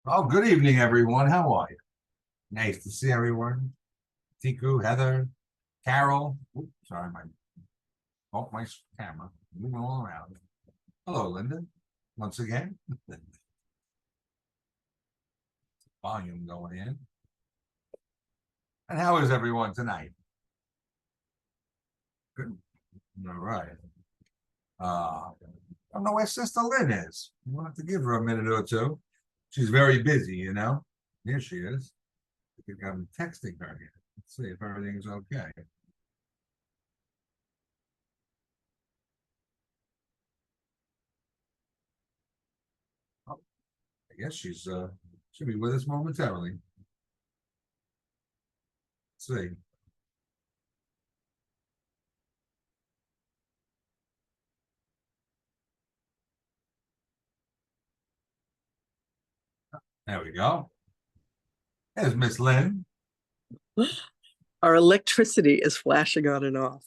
Oh, good evening, everyone. How are you? Nice to see everyone. Tiku, Heather, Carol. Oops, sorry, my camera moving all around. Hello, Linda. Once again, volume going in. And how is everyone tonight? Good. All right. I don't know where Sister Lynn is. We'll have to give her a minute or two. She's very busy, you know. Here she is. I think I'm texting her here. Let's see if everything's okay. Oh, I guess she'll be with us momentarily. Let's see. There we go. There's Miss Lynn. Our electricity is flashing on and off.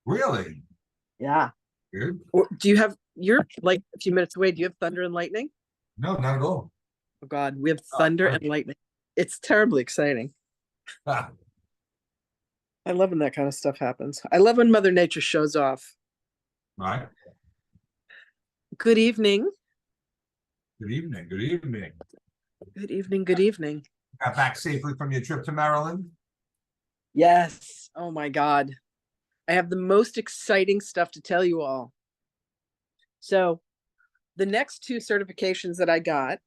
Really? Yeah. Good. Do you have, you're like a few minutes away. Do you have thunder and lightning? No, not at all. Oh God, we have thunder and lightning. It's terribly exciting. Ah, I love when that kind of stuff happens. I love when Mother Nature shows off. right. Good evening. Good evening. Good evening. Good evening. Good evening. Got back safely from your trip to Maryland? Yes. Oh my God. I have the most exciting stuff to tell you all. So the next two certifications that I got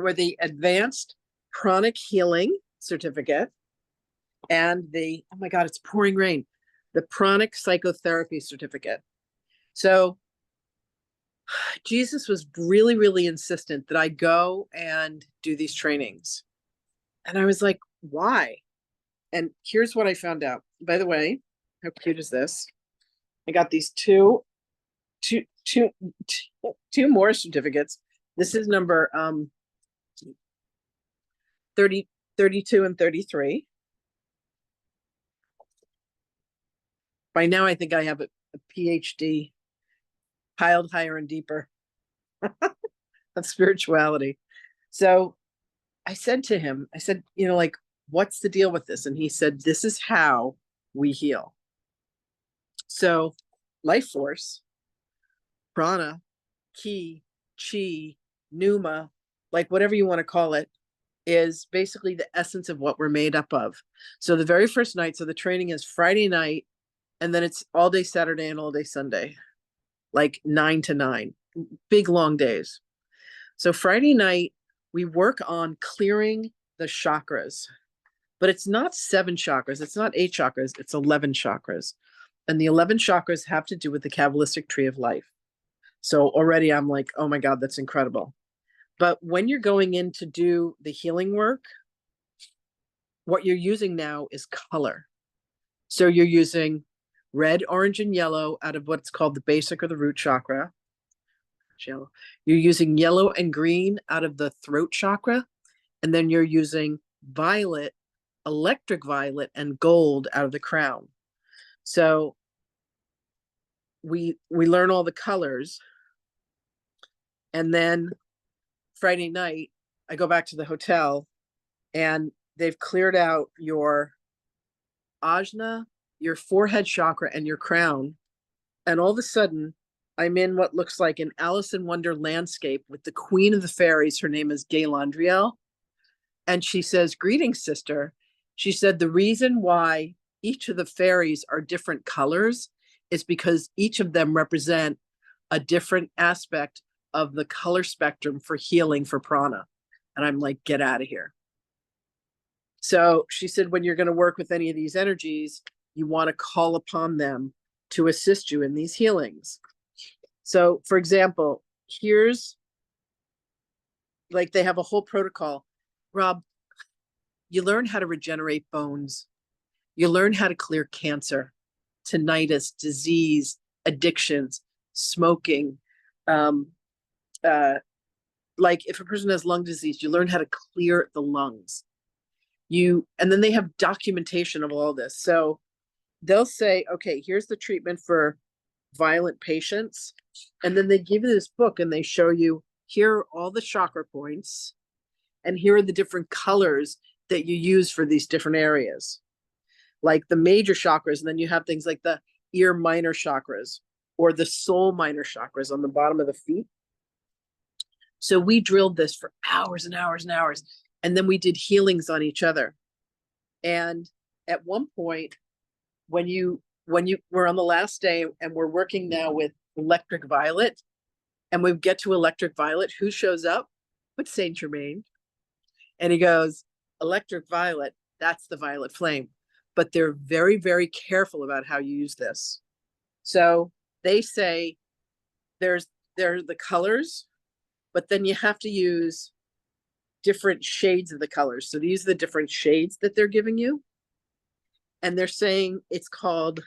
were the Advanced Pranic Healing certificate and the, oh my God, it's pouring rain, the Pranic Psychotherapy certificate. So Jesus was really, really insistent that I go and do these trainings. And I was like, why? And here's what I found out. By the way, how cute is this? I got these two more certificates. This is number 30, 32, and 33. By now, I think I have a PhD piled higher and deeper of spirituality. So I said to him, I said, like, what's the deal with this? And he said, this is how we heal. So life force, prana, ki, chi, pneuma, like whatever you want to call it, is basically the essence of what we're made up of. So the very first night, so the training is Friday night, and then it's all day Saturday and all day Sunday, like 9 to 9, big long days. So Friday night, we work on clearing the chakras, but it's not 7 chakras. It's not 8 chakras. It's 11 chakras. And the 11 chakras have to do with the Kabbalistic Tree of Life. So already I'm like, oh my God, that's incredible. But when you're going in to do the healing work, what you're using now is color. So you're using red, orange, and yellow out of what's called the basic or the root chakra. You're using yellow and green out of the throat chakra. And then you're using violet, electric violet, and gold out of the crown. So we learn all the colors. And then Friday night, I go back to the hotel and they've cleared out your ajna, your forehead chakra, and your crown. And all of a sudden, I'm in what looks like an Alice in Wonder landscape with the queen of the fairies. Her name is Galandriel. And she says, greetings, sister. She said, the reason why each of the fairies are different colors is because each of them represent a different aspect of the color spectrum for healing for prana. And I'm like, get out of here. So she said, when you're going to work with any of these energies, you want to call upon them to assist you in these healings. So, for example, here's like they have a whole protocol. Rob, you learn how to regenerate bones. You learn how to clear cancer, tinnitus, disease, addictions, smoking. Like if a person has lung disease, you learn how to clear the lungs. And then they have documentation of all this. So they'll say, okay, here's the treatment for violent patients. And then they give you this book and they show you, here are all the chakra points. And here are the different colors that you use for these different areas, like the major chakras. And then you have things like the ear minor chakras or the soul minor chakras on the bottom of the feet. So we drilled this for hours and hours and hours. And then we did healings on each other. And at one point, when you were on the last day, and we're working now with electric violet, and we get to electric violet, who shows up but Saint Germain? And he goes, electric violet, that's the violet flame. But they're very, very careful about how you use this. So they say there are the colors, but then you have to use different shades of the colors. So these are the different shades that they're giving you. And they're saying it's called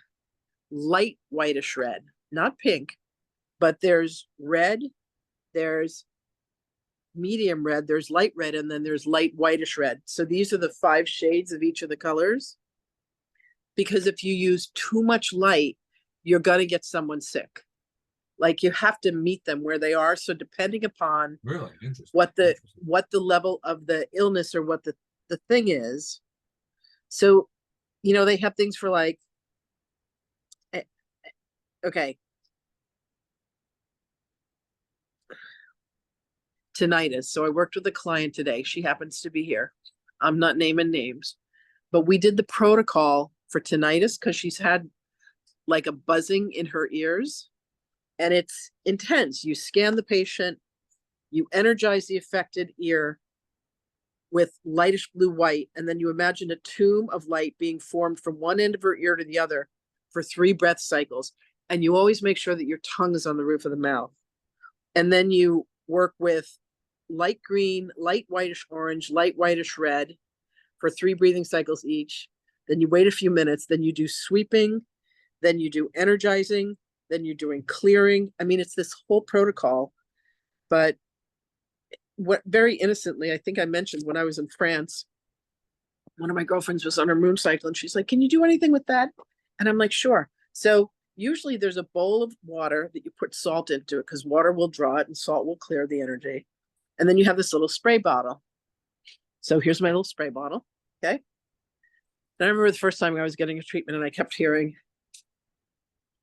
light whitish red, not pink, but there's red, there's medium red, there's light red, and then there's light whitish red. So these are the 5 shades of each of the colors. Because if you use too much light, you're going to get someone sick. Like, you have to meet them where they are. So depending upon Really interesting. what the level of the illness or what the thing is. So, they have things for like, okay, tinnitus. So I worked with a client today. She happens to be here. I'm not naming names, but we did the protocol for tinnitus because she's had like a buzzing in her ears, and it's intense. You scan the patient, you energize the affected ear with lightish blue white, and then you imagine a tomb of light being formed from one end of her ear to the other for 3 breath cycles. And you always make sure that your tongue is on the roof of the mouth. And then you work with light green, light whitish orange, light whitish red for 3 breathing cycles each. Then you wait a few minutes, then you do sweeping, then you do energizing, then you're doing clearing. I mean, it's this whole protocol. But what, very innocently, I think I mentioned when I was in France, one of my girlfriends was on her moon cycle, and she's like, can you do anything with that? And I'm like, sure. So usually there's a bowl of water that you put salt into it, because water will draw it and salt will clear the energy. And then you have this little spray bottle. So here's my little spray bottle. Okay. And I remember the first time I was getting a treatment, and I kept hearing,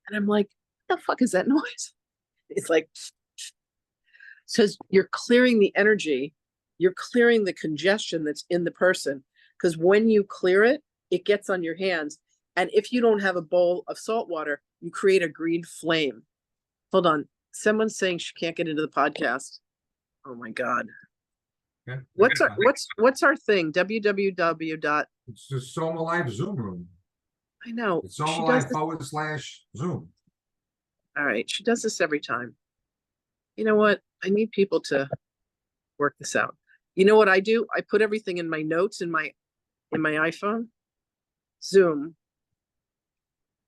and I'm like, what the fuck is that noise? It's like, says you're clearing the energy, you're clearing the congestion that's in the person. Because when you clear it, it gets on your hands. And if you don't have a bowl of salt water, you create a green flame. Hold on. Someone's saying she can't get into the podcast. Oh my God. Yeah. What's our thing? www. It's the Soma Life Zoom room. I know. It's Soma Life /Zoom. All right. She does this every time. You know what? I need people to work this out. You know what I do? I put everything in my notes in my iPhone. Zoom.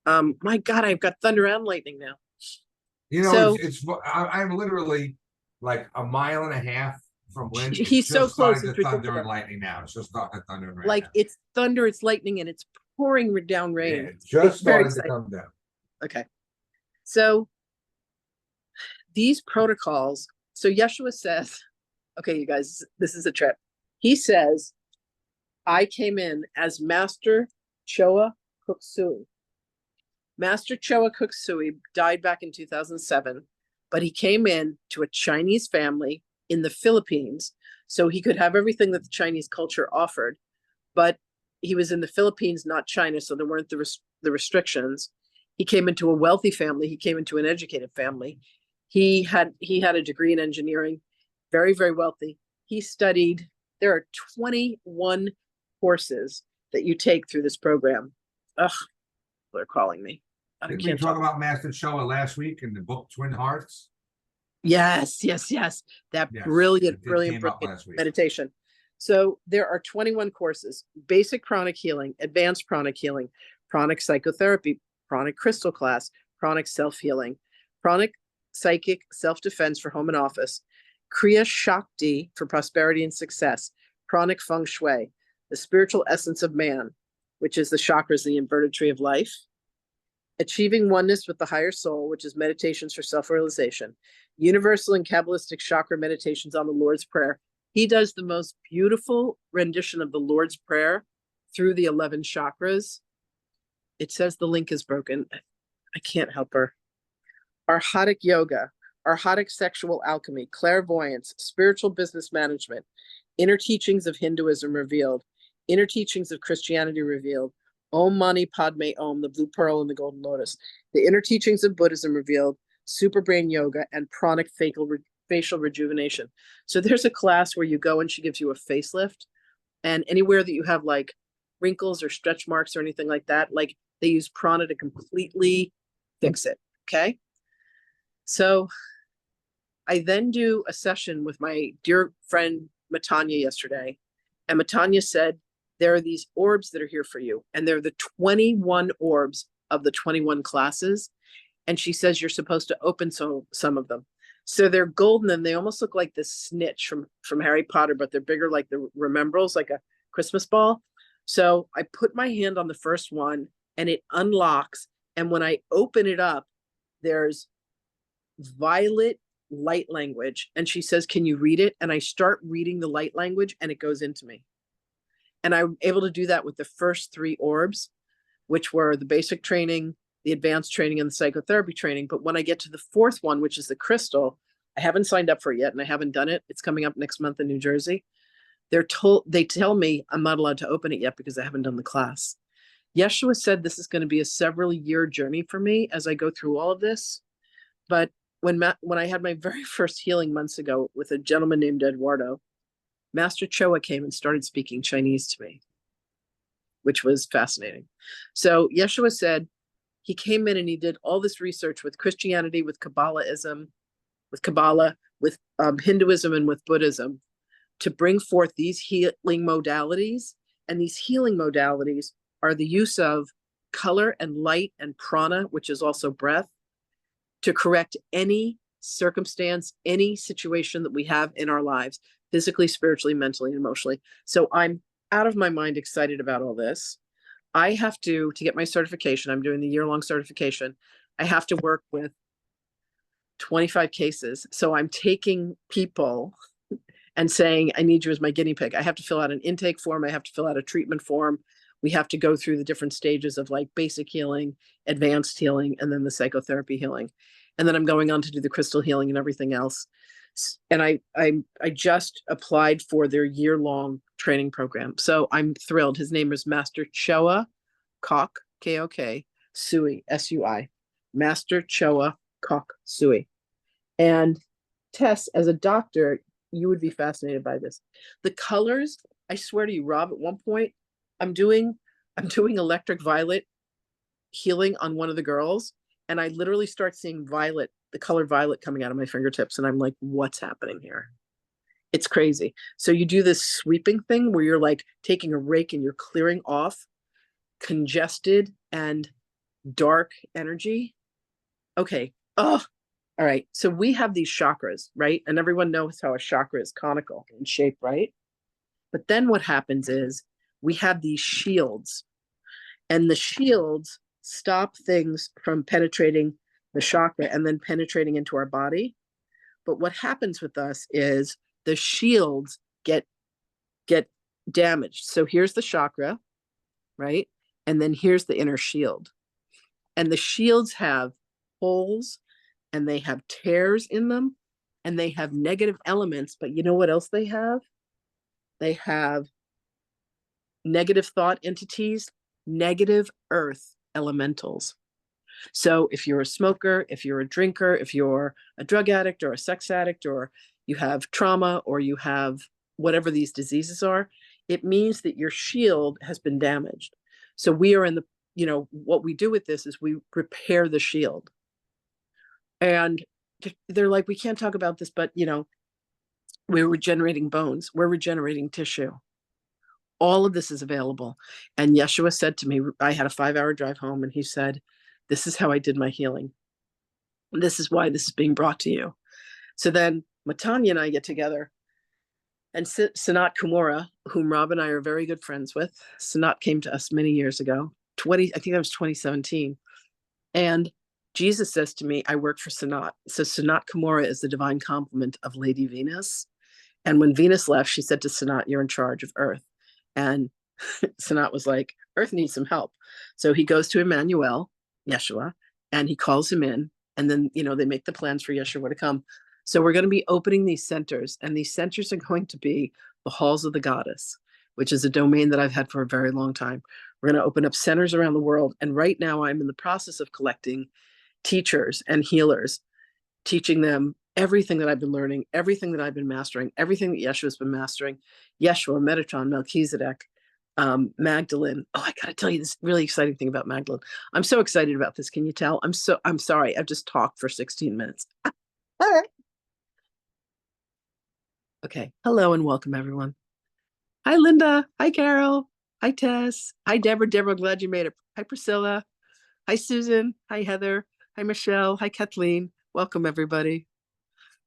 My God, I've got thunder and lightning now. So, I'm literally like a mile and a half from when he's so close. To thunder and lightning now. It's just starting to thunder and rain. Like now. It's thunder, it's lightning, and it's pouring down rain. Yeah, it just started to come down. Okay. So these protocols, so Yeshua says, okay, you guys, this is a trip. He says, I came in as Master Choa Kuk Sui. Master Choa Kuk Sui died back in 2007, but he came in to a Chinese family in the Philippines so he could have everything that the Chinese culture offered. But he was in the Philippines, not China, so there weren't the restrictions. He came into a wealthy family. He came into an educated family. He had a degree in engineering, very, very wealthy. He studied, there are 21 courses that you take through this program. Ugh, they're calling me. Didn't we talk about Master Choa last week in the book Twin Hearts? Yes. That brilliant meditation. So there are 21 courses: basic pranic healing, advanced pranic healing, pranic psychotherapy, pranic crystal class, pranic self-healing, pranic psychic self-defense for home and office, Kriya Shakti for prosperity and success, pranic feng shui, the spiritual essence of man, which is the chakras, the inverted tree of life, achieving oneness with the higher soul, which is meditations for self-realization, universal and Kabbalistic chakra meditations on the Lord's Prayer, He does the most beautiful rendition of the Lord's Prayer through the 11 chakras. It says the link is broken. I can't help her. Arhatic yoga, arhatic sexual alchemy, clairvoyance, spiritual business management, inner teachings of Hinduism revealed, inner teachings of Christianity revealed, Om Mani Padme Om, the blue pearl and the golden lotus, the inner teachings of Buddhism revealed, super brain yoga, and pranic facial rejuvenation. So there's a class where you go and she gives you a facelift, and anywhere that you have like wrinkles or stretch marks or anything like that, like they use prana to completely fix it. Okay. So I then do a session with my dear friend Matanya yesterday, and Matanya said, there are these orbs that are here for you, and they're the 21 orbs of the 21 classes. And she says you're supposed to open some of them. So they're golden, and they almost look like this snitch from Harry Potter, but they're bigger, like the remembrals, like a Christmas ball. So I put my hand on the first one, and it unlocks. And when I open it up, there's violet light language. And she says, can you read it? And I start reading the light language, and it goes into me. And I'm able to do that with the first 3 orbs, which were the basic training, the advanced training, and the psychotherapy training. But when I get to the 4th one, which is the crystal, I haven't signed up for it yet, and I haven't done it. It's coming up next month in New Jersey. They tell me I'm not allowed to open it yet because I haven't done the class. Yeshua said this is going to be a several-year journey for me as I go through all of this. But when I had my very first healing months ago with a gentleman named Eduardo, Master Choa came and started speaking Chinese to me, which was fascinating. So Yeshua said he came in and he did all this research with Christianity, with Kabbalism, with Kabbalah, with Hinduism, and with Buddhism to bring forth these healing modalities. And these healing modalities are the use of color and light and prana, which is also breath, to correct any circumstance, any situation that we have in our lives, physically, spiritually, mentally, and emotionally. So I'm out of my mind excited about all this. I have to get my certification, I'm doing the year-long certification, I have to work with 25 cases. So I'm taking people and saying, I need you as my guinea pig. I have to fill out an intake form. I have to fill out a treatment form. We have to go through the different stages of like basic healing, advanced healing, and then the psychotherapy healing. And then I'm going on to do the crystal healing and everything else. And I just applied for their year-long training program. So I'm thrilled. His name is Master Choa Kok, K-O-K, Sui, S-U-I. Master Choa Kok Sui. And Tess, as a doctor, you would be fascinated by this. The colors, I swear to you, Rob, at one point, I'm doing electric violet healing on one of the girls, and I literally start seeing violet, the color violet coming out of my fingertips. And I'm like, what's happening here? It's crazy. So you do this sweeping thing where you're like taking a rake and you're clearing off congested and dark energy. Okay. Oh, all right. So we have these chakras, right? And everyone knows how a chakra is conical in shape, right? But then what happens is we have these shields, and the shields stop things from penetrating the chakra and then penetrating into our body. But what happens with us is the shields get damaged. So here's the chakra, right? And then here's the inner shield. And the shields have holes, and they have tears in them, and they have negative elements. But you know what else they have? They have negative thought entities, negative earth elementals. So if you're a smoker, if you're a drinker, if you're a drug addict or a sex addict, or you have trauma, or you have whatever these diseases are, it means that your shield has been damaged. So we are in the, what we do with this is we repair the shield. And they're like, we can't talk about this, but we're regenerating bones, we're regenerating tissue. All of this is available. And Yeshua said to me, I had a 5-hour drive home, and he said, this is how I did my healing. This is why this is being brought to you. So then Matanya and I get together, and Sanat Kumura, whom Rob and I are very good friends with. Sanat came to us many years ago, I think that was 2017. And Jesus says to me, I work for Sanat. So Sanat Kumura is the divine complement of Lady Venus. And when Venus left, she said to Sanat, "You're in charge of Earth." And Sanat was like, "Earth needs some help." So he goes to Emmanuel, Yeshua, and he calls him in. And then, they make the plans for Yeshua to come. So we're going to be opening these centers, and these centers are going to be the Halls of the Goddess, which is a domain that I've had for a very long time. We're going to open up centers around the world. And right now I'm in the process of collecting teachers and healers, teaching them everything that I've been learning, everything that I've been mastering, everything that Yeshua's been mastering. Yeshua, Metatron, Melchizedek, Magdalene. Oh, I got to tell you this really exciting thing about Magdalene. I'm so excited about this. Can you tell? I'm sorry. I've just talked for 16 minutes. All right. Okay. Hello and welcome, everyone. Hi, Linda. Hi, Carol. Hi, Tess. Hi, Deborah. Deborah, glad you made it. Hi, Priscilla. Hi, Susan. Hi, Heather. Hi, Michelle. Hi, Kathleen. Welcome, everybody.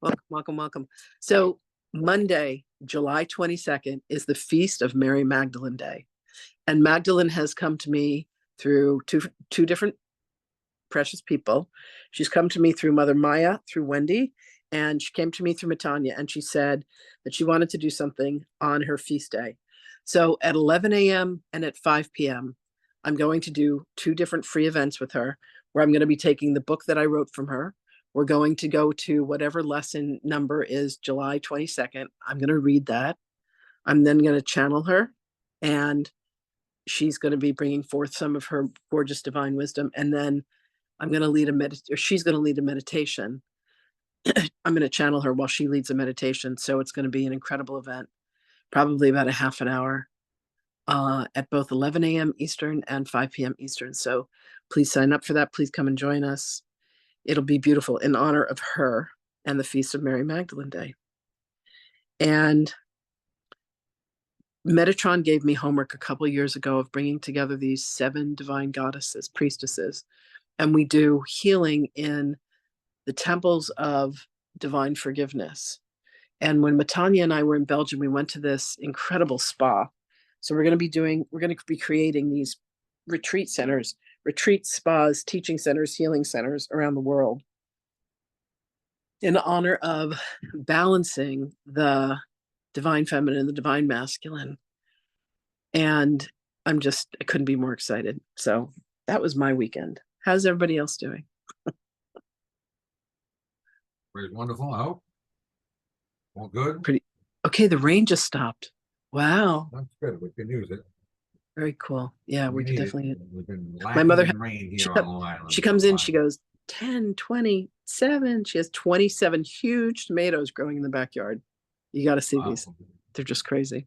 Welcome, welcome, welcome. So Monday, July 22nd is the Feast of Mary Magdalene Day. And Magdalene has come to me through two different precious people. She's come to me through Mother Maya, through Wendy, and she came to me through Matanya, and she said that she wanted to do something on her feast day. So at 11 a.m. and at 5 p.m., I'm going to do 2 different free events with her, where I'm going to be taking the book that I wrote from her. We're going to go to whatever lesson number is July 22nd. I'm going to read that. I'm then going to channel her, and she's going to be bringing forth some of her gorgeous divine wisdom. And then I'm going to lead she's going to lead a meditation. I'm going to channel her while she leads a meditation. So it's going to be an incredible event, probably about a half an hour at both 11 a.m. Eastern and 5 p.m. Eastern. So please sign up for that. Please come and join us. It'll be beautiful in honor of her and the Feast of Mary Magdalene Day. And Metatron gave me homework a couple of years ago of bringing together these 7 divine goddesses, priestesses, and we do healing in the temples of divine forgiveness. And when Matanya and I were in Belgium, we went to this incredible spa. So we're going to be creating these retreat centers, retreat spas, teaching centers, healing centers around the world in honor of balancing the divine feminine, the divine masculine. And I couldn't be more excited. So that was my weekend. How's everybody else doing? Very wonderful. I hope. All good. Pretty okay. The rain just stopped. Wow. That's good. We can use it. Very cool. Yeah, we could definitely. We've been My mother, rain here on Long Island. She comes in, she goes 10, 27. She has 27 huge tomatoes growing in the backyard. You got to see these. They're just crazy.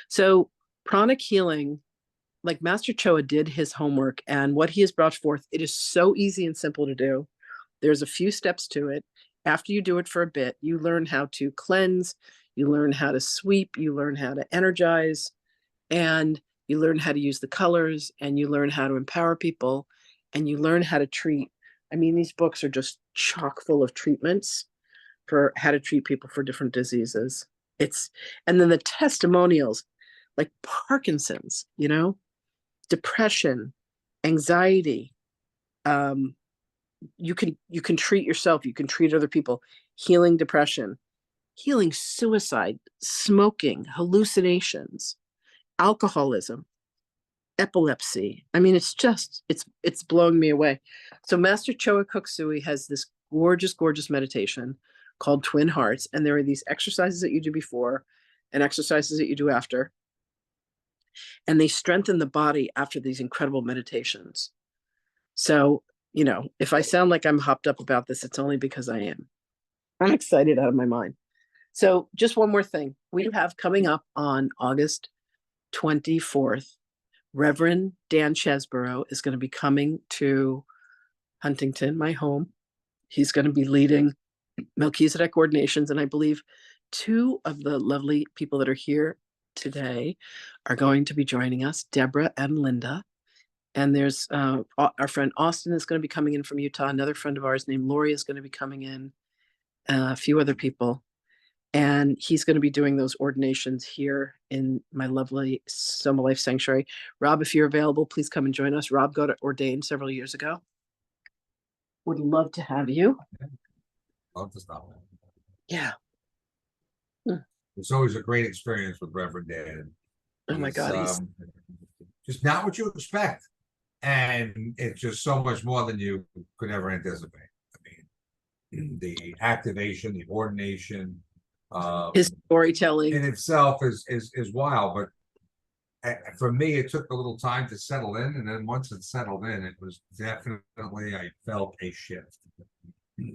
So Pranic Healing, like Master Choa did his homework, and what he has brought forth, it is so easy and simple to do. There's a few steps to it. After you do it for a bit, you learn how to cleanse, you learn how to sweep, you learn how to energize, and you learn how to use the colors, and you learn how to empower people, and you learn how to treat. I mean, these books are just chock full of treatments for how to treat people for different diseases. And then the testimonials, like Parkinson's, depression, anxiety. You can treat yourself, you can treat other people, healing depression, healing suicide, smoking, hallucinations, alcoholism, epilepsy. I mean, it's blowing me away. So Master Choa Koksui has this gorgeous, gorgeous meditation called Twin Hearts. And there are these exercises that you do before and exercises that you do after. And they strengthen the body after these incredible meditations. So, if I sound like I'm hopped up about this, it's only because I am. I'm excited out of my mind. So just one more thing. We have coming up on August 24th, Reverend Dan Chesborough is going to be coming to Huntington, my home. He's going to be leading Melchizedek ordinations. And I believe 2 of the lovely people that are here today are going to be joining us, Deborah and Linda. And there's our friend Austin is going to be coming in from Utah. Another friend of ours named Lori is going to be coming in, a few other people. And he's going to be doing those ordinations here in my lovely Soma Life Sanctuary. Rob, if you're available, please come and join us. Rob got ordained several years ago. Would love to have you. Love to stop. Yeah. It's always a great experience with Reverend Dan. Oh my He's God, he's just not what you expect. And it's just so much more than you could ever anticipate. I mean, the activation, the ordination, his in storytelling. itself is wild. But for me, it took a little time to settle in, and then once it settled in, it was definitely, I felt a shift.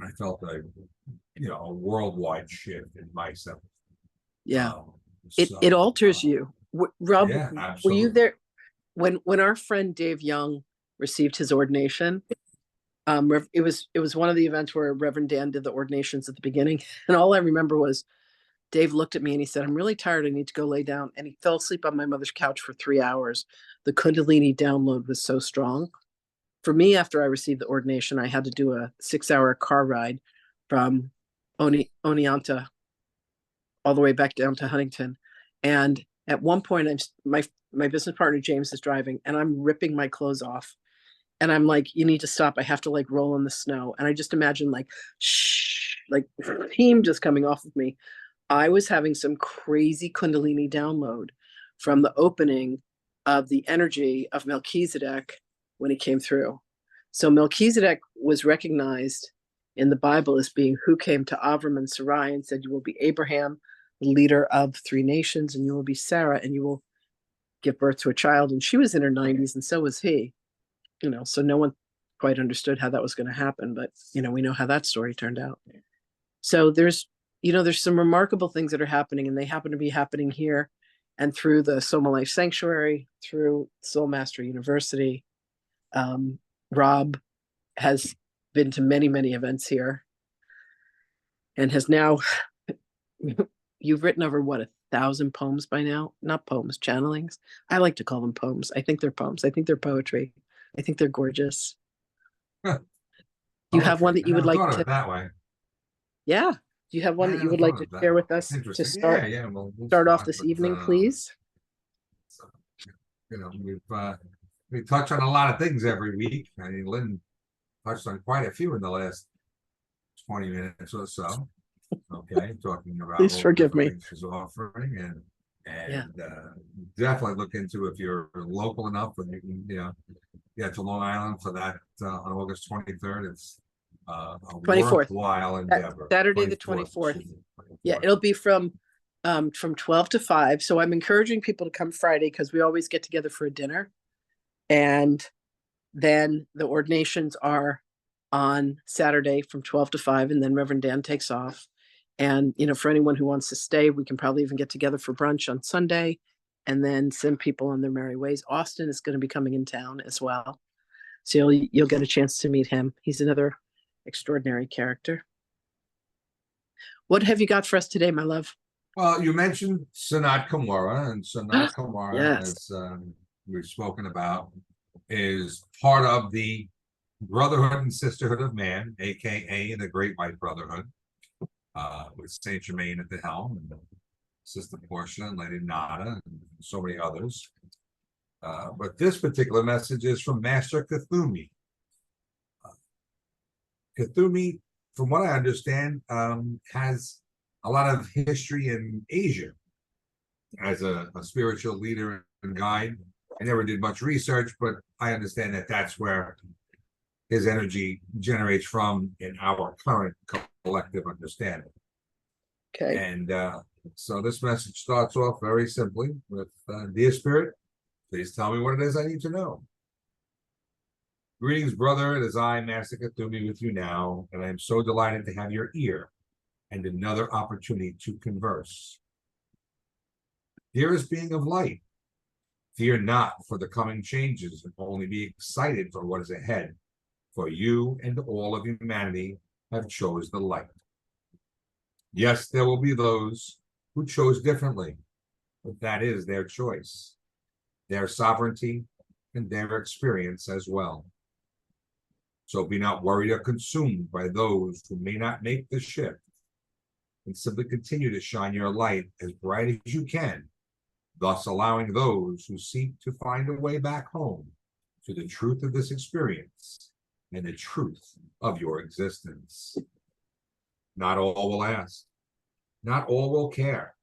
I felt a worldwide shift in myself. Yeah, Um, it alters you. Rob, Yeah, were you absolutely. there when our friend Dave Young received his ordination? It was one of the events where Reverend Dan did the ordinations at the beginning, and all I remember was Dave looked at me and he said, "I'm really tired. I need to go lay down." And he fell asleep on my mother's couch for 3 hours. The Kundalini download was so strong. For me, after I received the ordination, I had to do a 6-hour car ride from Oneonta all the way back down to Huntington. And at one point, my business partner James is driving, and I'm ripping my clothes off. And I'm like, "You need to stop. I have to like roll in the snow." And I just imagine like, shh, like steam just coming off of me. I was having some crazy Kundalini download from the opening of the energy of Melchizedek when he came through. So Melchizedek was recognized in the Bible as being who came to Avram and Sarai and said, "You will be Abraham, the leader of 3 nations, and you will be Sarah, and you will give birth to a child." And she was in her 90s, and so was he. So no one quite understood how that was going to happen, but we know how that story turned out. So there's some remarkable things that are happening, and they happen to be happening here and through the Soma Life Sanctuary, through Soul Master University. Rob has been to many, many events here and has now, you've written over 1,000 poems by now? Not poems, channelings. I like to call them poems. I think they're poems. I think they're poetry. I think they're gorgeous. Do you have one that you would like thought of to? it that way. Yeah. Do you have one I that you never would like thought to of that. share with It's us to interesting. start Yeah, we'll start off start, this but, evening, please? so, we touch on a lot of things every week. I mean, Lynn touched on quite a few in the last 20 minutes or so. Okay, talking about Please all the forgive different me. things she's offering, and Yeah. definitely look into if you're local enough, and you can get to Long Island for that on August 23rd. It's a 24th. worthwhile endeavor. Saturday the 24th. Yeah, it'll be from 12 to 5. So I'm encouraging people to come Friday because we always get together for a dinner. And then the ordinations are on Saturday from 12 to 5, and then Reverend Dan takes off. And for anyone who wants to stay, we can probably even get together for brunch on Sunday and then send people on their merry ways. Austin is going to be coming in town as well. So you'll get a chance to meet him. He's another extraordinary character. What have you got for us today, my love? Well, you mentioned Sanat Kumara, and Sanat Kumara, Yes. as we've spoken about, is part of the Brotherhood and Sisterhood of Man, aka the Great White Brotherhood, with Saint Germain at the helm, and Sister Portia and Lady Nada, and so many others. But this particular message is from Master Cumi. Cumi, from what I understand, has a lot of history in Asia as a spiritual leader and guide. I never did much research, but I understand that that's where his energy generates from in our current collective understanding. Okay. And so this message starts off very simply with, "Dear Spirit, please tell me what it is I need to know. Greetings, brother. It is I, Master Cumi, with you now, and I am so delighted to have your ear and another opportunity to converse. Dearest being of light, fear not for the coming changes, and only be excited for what is ahead, for you and all of humanity have chose the light. Yes, there will be those who chose differently, but that is their choice, their sovereignty, and their experience as well. So be not worried or consumed by those who may not make the shift, and simply continue to shine your light as bright as you can, thus allowing those who seek to find a way back home to the truth of this experience and the truth of your existence. Not all will ask, not all will care,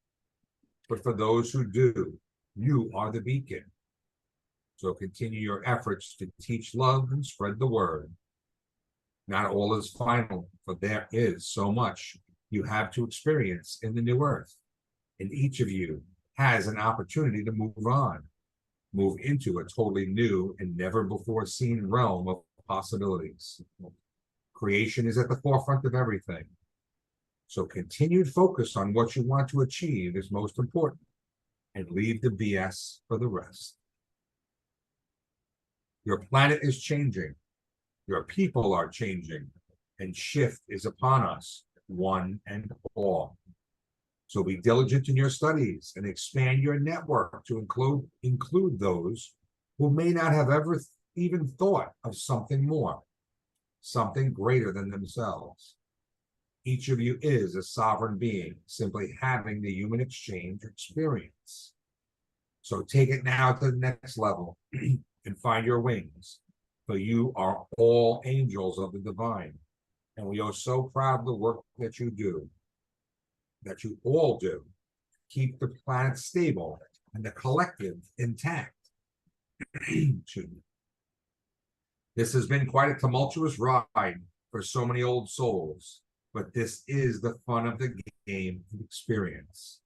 But for those who do, you are the beacon. So continue your efforts to teach love and spread the word. Not all is final, for there is so much you have to experience in the new earth. And each of you has an opportunity to move into a totally new and never before seen realm of possibilities. Creation is at the forefront of everything. So continued focus on what you want to achieve is most important, and leave the BS for the rest. Your planet is changing. Your people are changing, and shift is upon us, one and all. So be diligent in your studies and expand your network to include those who may not have ever even thought of something more, something greater than themselves. Each of you is a sovereign being, simply having the human exchange experience. So take it now to the next level and find your wings, for you are all angels of the divine. And we are so proud of the work that you do, that you all do. Keep the planet stable and the collective intact. This has been quite a tumultuous ride for so many old souls, but this is the fun of the game and experience.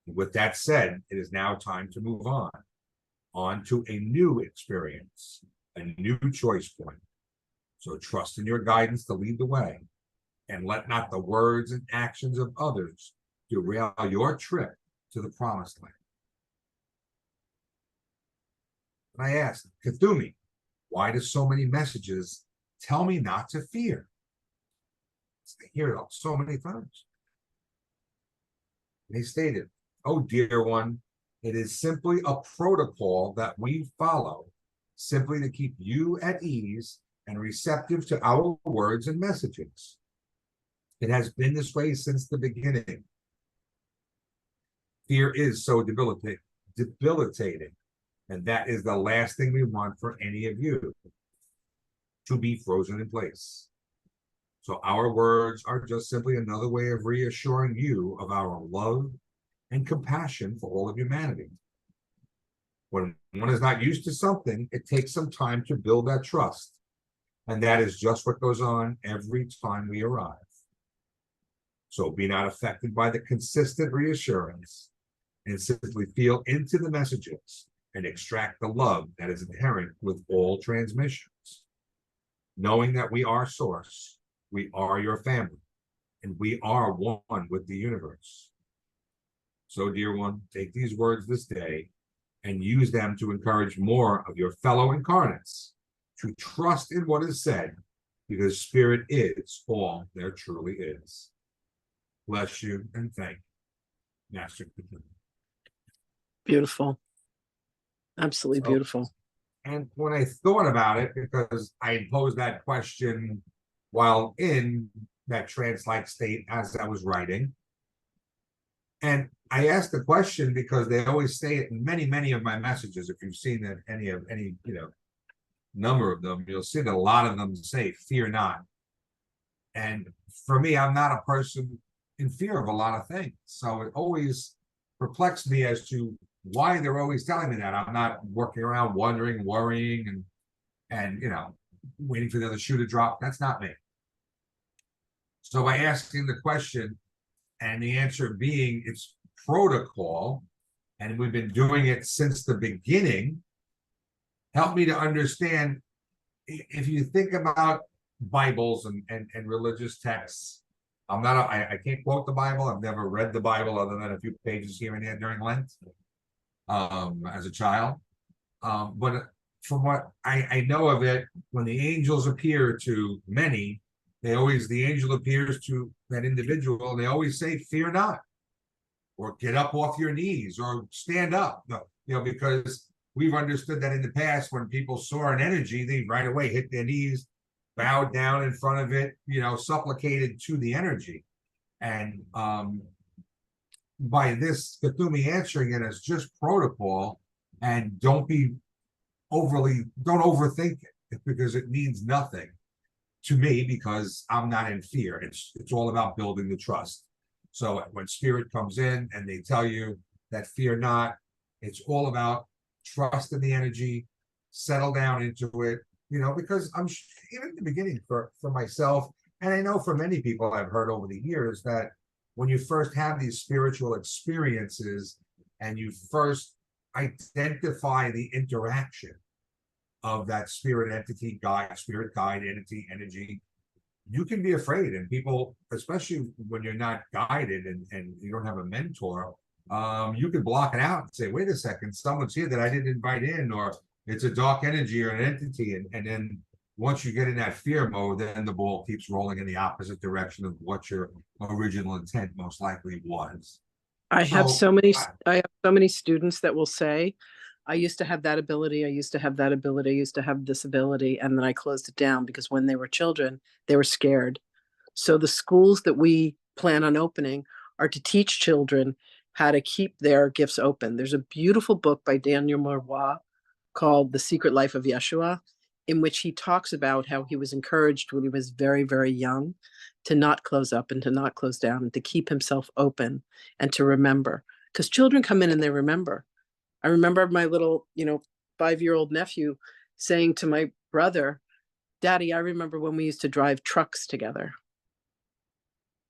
With that said, it is now time to move on to a new experience, a new choice point. So trust in your guidance to lead the way, and let not the words and actions of others derail your trip to the promised land. And I asked, Kathleen, why do so many messages tell me not to fear? I hear it so many times. And he stated, oh, dear one, it is simply a protocol that we follow, simply to keep you at ease and receptive to our words and messages. It has been this way since the beginning. Fear is so debilitating, and that is the last thing we want for any of you, to be frozen in place. So our words are just simply another way of reassuring you of our love and compassion for all of humanity. When one is not used to something, it takes some time to build that trust. And that is just what goes on every time we arrive. So be not affected by the consistent reassurance, and simply feel into the messages and extract the love that is inherent with all transmissions. Knowing that we are source, we are your family, and we are one with the universe. So, dear one, take these words this day and use them to encourage more of your fellow incarnates to trust in what is said, because spirit is all there truly is. Bless you and thank you, Master Cumi. Beautiful. Absolutely beautiful. And when I thought about it, because I posed that question while in that trance-like state as I was writing, and I asked the question because they always say it in many of my messages. If you've seen that any number of them, you'll see that a lot of them say, fear not. And for me, I'm not a person in fear of a lot of things. So it always perplexed me as to why they're always telling me that. I'm not working around wondering, worrying, and waiting for the other shoe to drop. That's not me. So by asking the question, and the answer being it's protocol, and we've been doing it since the beginning, helped me to understand, if you think about Bibles and religious texts, I can't quote the Bible. I've never read the Bible other than a few pages here and there during Lent as a child. But from what I know of it, when the angels appear to many, the angel appears to that individual, and they always say, fear not, or get up off your knees, or stand up. Because we've understood that in the past, when people saw an energy, they right away hit their knees, bowed down in front of it, supplicated to the energy. And by this Cumi answering it as just protocol, and don't overthink it, because it means nothing to me, because I'm not in fear. It's all about building the trust. So when spirit comes in and they tell you, that fear not. It's all about trust in the energy, settle down into it, because even in the beginning for myself, and I know for many people I've heard over the years, that when you first have these spiritual experiences and you first identify the interaction of that spirit entity, spirit guide, entity, energy, you can be afraid. And people, especially when you're not guided and you don't have a mentor, you can block it out and say, wait a second, someone's here that I didn't invite in, or it's a dark energy or an entity. And then once you get in that fear mode, then the ball keeps rolling in the opposite direction of what your original intent most likely was. I have so many students that will say, I used to have that ability, I used to have that ability, I used to have this ability, and then I closed it down because when they were children, they were scared. So the schools that we plan on opening are to teach children how to keep their gifts open. There's a beautiful book by Daniel Marwa called The Secret Life of Yeshua, in which he talks about how he was encouraged when he was very, very young to not close up and to not close down and to keep himself open and to remember. Because children come in and they remember. I remember my little, 5-year-old nephew saying to my brother, Daddy, I remember when we used to drive trucks together.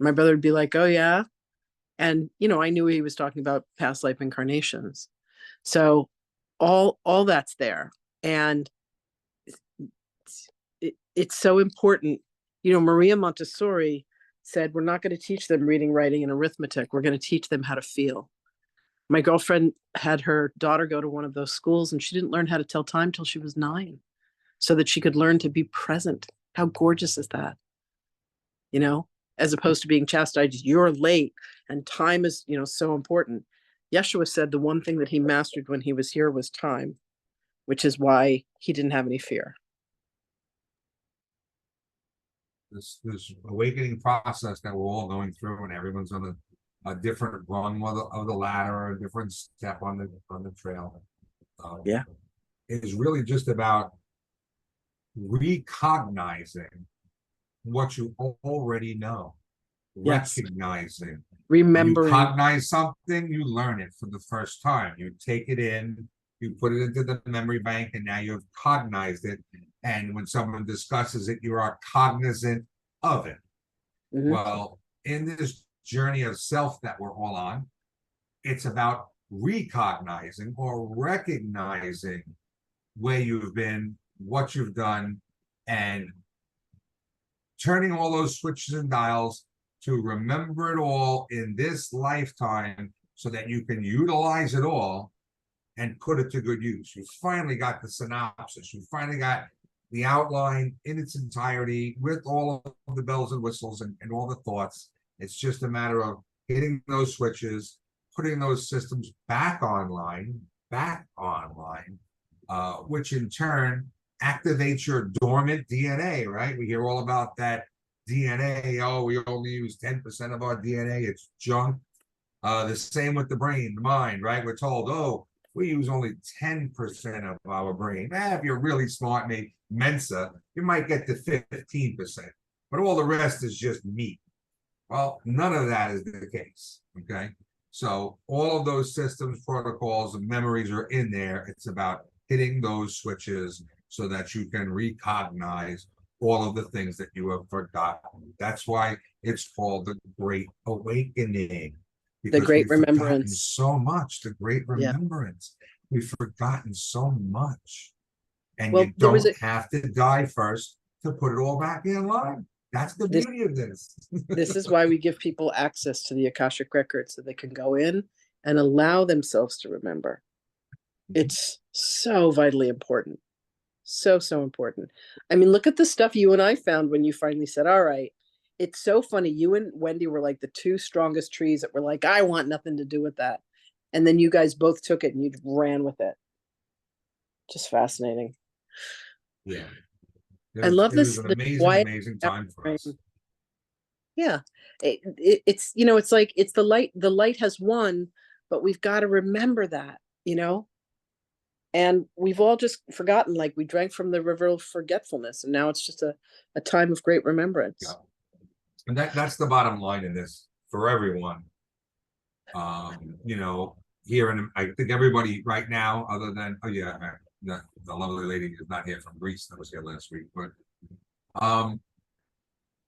My brother would be like, oh, yeah. And, I knew he was talking about past life incarnations. So all that's there. And it's so important. Maria Montessori said, we're not going to teach them reading, writing, and arithmetic. We're going to teach them how to feel. My girlfriend had her daughter go to one of those schools, and she didn't learn how to tell time till she was 9 so that she could learn to be present. How gorgeous is that? As opposed to being chastised, you're late and time is, so important. Yeshua said the one thing that he mastered when he was here was time, which is why he didn't have any fear. This awakening process that we're all going through, and everyone's on a different rung of the ladder, a different step on the trail. Yeah, is really just about recognizing what you already know, yes. recognizing. Remembering. You cognize something, you learn it for the first time. You take it in, you put it into the memory bank, and now you've cognized it. And when someone discusses it, you are cognizant of it. Mm-hmm. Well, in this journey of self that we're all on, it's about recognizing or recognizing where you've been, what you've done, and turning all those switches and dials to remember it all in this lifetime so that you can utilize it all and put it to good use. You finally got the synopsis. You finally got the outline in its entirety with all of the bells and whistles and all the thoughts. It's just a matter of hitting those switches, putting those systems back online, which in turn activates your dormant DNA, right? We hear all about that DNA. Oh, we only use 10% of our DNA. It's junk. The same with the brain, the mind, right? We're told, oh, we use only 10% of our brain. If you're really smart, maybe Mensa, you might get to 15%, but all the rest is just meat. Well, none of that is the case, okay? So all of those systems, protocols, and memories are in there. It's about hitting those switches so that you can recognize all of the things that you have forgotten. That's why it's called the Great Awakening. The Great Remembrance. So much, the Great Remembrance. Yeah. We've forgotten so much. And you don't have to die first to put it all back in line. That's the beauty of this. This is why we give people access to the Akashic Records so they can go in and allow themselves to remember. It's so vitally important. So important. I mean, look at the stuff you and I found when you finally said, all right. It's so funny. You and Wendy were like the two strongest trees that were like, I want nothing to do with that. And then you guys both took it and you ran with it. Just fascinating. Yeah. I love this. It was an amazing time for us. Yeah. It's, it's like, it's the light has won, but we've got to remember that, and we've all just forgotten, like we drank from the river of forgetfulness. And now it's just a time of great remembrance. Yeah. And that's the bottom line in this for everyone. here, and I think everybody right now, other than, oh yeah, the lovely lady is not here from Greece that was here last week, but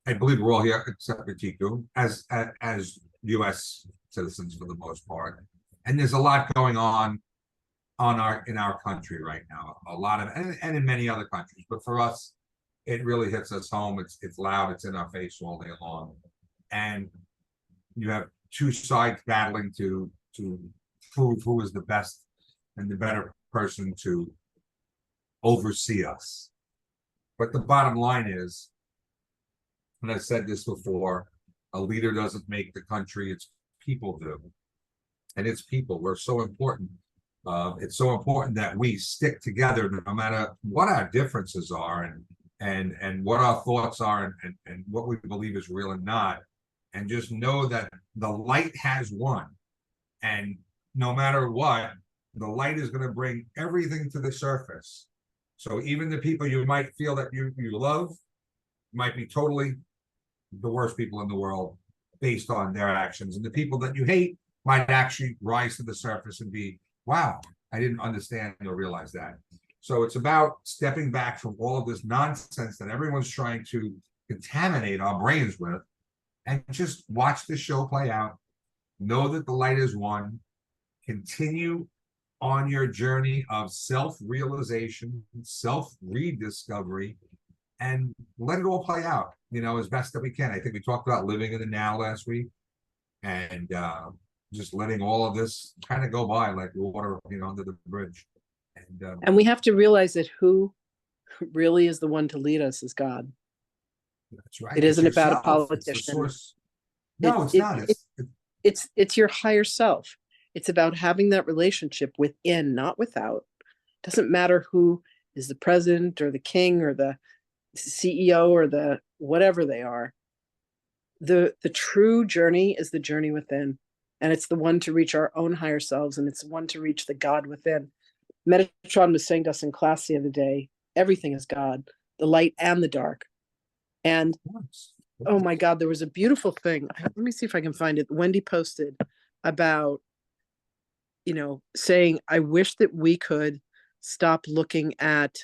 I believe we're all here except for Tiku as U.S. citizens for the most part, and there's a lot going on in our country right now. A lot of, and in many other countries, but for us, it really hits us home. It's loud. It's in our face all day long, and you have two sides battling to prove who is the best and the better person to oversee us. But the bottom line is, and I've said this before, a leader doesn't make the country, its people do. And it's people. We're so important. It's so important that we stick together no matter what our differences are and what our thoughts are and what we believe is real and not. And just know that the light has won. And no matter what, the light is going to bring everything to the surface. So even the people you might feel that you love might be totally the worst people in the world based on their actions. And the people that you hate might actually rise to the surface and be, wow, I didn't understand or realize that. So it's about stepping back from all of this nonsense that everyone's trying to contaminate our brains with, and just watch the show play out. Know that the light is won. Continue on your journey of self-realization, self-rediscovery, and let it all play out, as best that we can. I think we talked about living in the now last week, and just letting all of this kind of go by like water, under the bridge. And we have to realize that who really is the one to lead us is God. That's right. It isn't about a politician. No, it's not. It's your higher self. It's about having that relationship within, not without. It doesn't matter who is the president or the king or the CEO or the whatever they are. The true journey is the journey within, and it's the one to reach our own higher selves, and it's the one to reach the God within. Metatron was saying to us in class the other day, everything is God, the light and the dark. And oh my God, there was a beautiful thing. Let me see if I can find it. Wendy posted about, saying, I wish that we could stop looking at